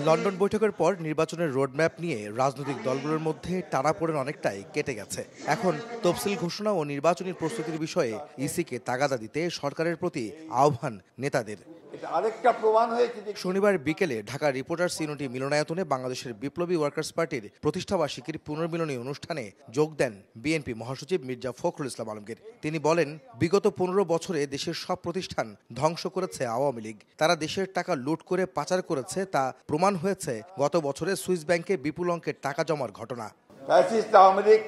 London বৈঠকের পর নির্বাচনের রোডম্যাপ নিয়ে রাজনৈতিক দলগুলোর মধ্যে টানাপোড়েন অনেকটাই কেটে গেছে। এখন তফসিল ঘোষণা ও নির্বাচনী প্রস্তুতির বিষয়ে ইসিকে তাগাদা দিতে সরকারের প্রতি আহ্বান নেতাদের। আরেকটা প্রমাণ হয়েছে যে শনিবার বিকেলে ঢাকা রিপোর্টার্স ইউনিটি মিলনায়তনে বাংলাদেশের বিপ্লবী ওয়ার্কার্স পার্টির প্রতিষ্ঠাবার্ষিকীর পুনর্মিলনী অনুষ্ঠানে যোগ দেন বিএনপি মহাসচিব মির্জা ফখরুল ইসলাম আলমগীর। তিনি বলেন, বিগত 15 বছরে দেশের সব প্রতিষ্ঠান ধ্বংস করেছে আওয়ামী লীগ। তারা দেশের টাকা লুট করে পাচার করেছে, তা প্রমাণ হয়েছে গত বছরে সুইস ব্যাংকে বিপুল অঙ্কের টাকা জমার ঘটনা। ফ্যাসিস্ট আওয়ামী লীগ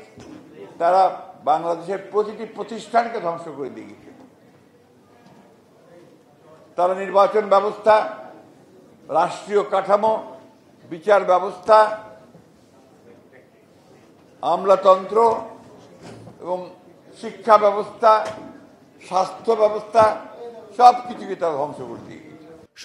তারা বাংলাদেশের প্রতিটি প্রতিষ্ঠানকে ধ্বংস করে দিয়ে গেছে। তারা নির্বাচন ব্যবস্থা, রাষ্ট্রীয় কাঠামো, বিচার ব্যবস্থা, আমলাতন্ত্র এবং শিক্ষা ব্যবস্থা, স্বাস্থ্য ব্যবস্থা সবকিছুকে তারা ধ্বংস করে দিয়ে গেছে।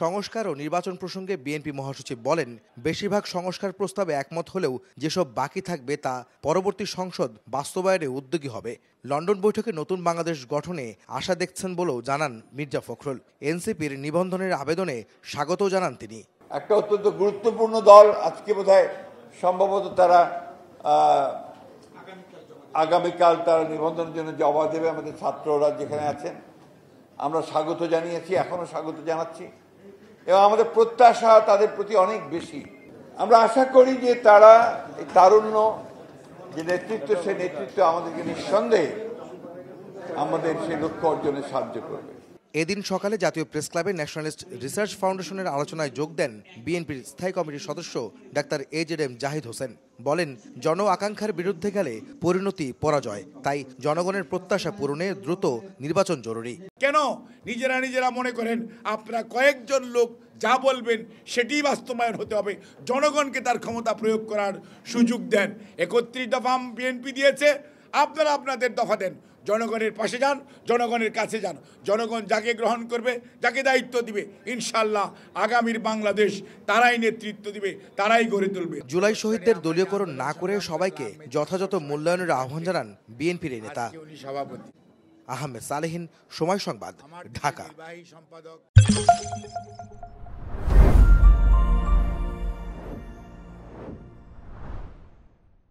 সংস্কার ও নির্বাচন প্রসঙ্গে বিএনপি মহাসচিব বলেন, বেশিরভাগ সংস্কার প্রস্তাবে একমত হলেও যেসব বাকি থাকবে তা পরবর্তী সংসদ বাস্তবায়নে উদ্যোগী হবে। লন্ডন বৈঠকে নতুন বাংলাদেশ গঠনে আশা দেখছেন বলেও জানান মির্জা ফখরুল। এনসিপির নিবন্ধনের আবেদনে স্বাগত জানান তিনি। একটা অত্যন্ত গুরুত্বপূর্ণ দল আজকে বোধহয় সম্ভবত তারা আগামীকাল তারা নিবন্ধনের জন্য জবাব দেবে। আমাদের ছাত্ররা যেখানে আছেন আমরা স্বাগত জানিয়েছি, এখনো স্বাগত জানাচ্ছি এবং আমাদের প্রত্যাশা তাদের প্রতি অনেক বেশি। আমরা আশা করি যে তারা এই তারুণ্য যে নেতৃত্ব, সে নেতৃত্ব আমাদেরকে নিঃসন্দেহে আমাদের সেই লক্ষ্য অর্জনে সাহায্য করবে। এদিন সকালে জাতীয় প্রেস ক্লাবে ন্যাশনালিস্ট রিসার্চ ফাউন্ডেশনের আলোচনায় যোগ দেন বিএনপির স্থায়ী কমিটির সদস্য ডাক্তার এজেডএম জাহিদ হোসেন। বলেন, জন আকাঙ্ক্ষার বিরুদ্ধে গেলে পরিণতি পরাজয়, তাই জনগণের প্রত্যাশা পূরণে দ্রুত নির্বাচন জরুরি। কেন নিজেরা মনে করেন আপনারা কয়েকজন লোক যা বলবেন সেটিই বাস্তবায়ন হতে হবে? জনগণকে তার ক্ষমতা প্রয়োগ করার সুযোগ দেন। 31 দফা বিএনপি দিয়েছে, আপনারা আপনাদের দফা দেন। জনগণের পাশে যান, জনগণের কাছে যান। জনগণ যাকে গ্রহণ করবে, যাকে দায়িত্ব দিবে, ইনশাল্লাহ আগামীর বাংলাদেশ তারাই নেতৃত্ব দিবে, তারাই গড়ে তুলবে। জুলাই শহীদদের দলীয়করণ না করে সবাইকে যথাযথ মূল্যায়নের আহ্বান জানান বিএনপির নেতা সভাপতি আহমেদ সালেহীন। সময় সংবাদ, ঢাকা।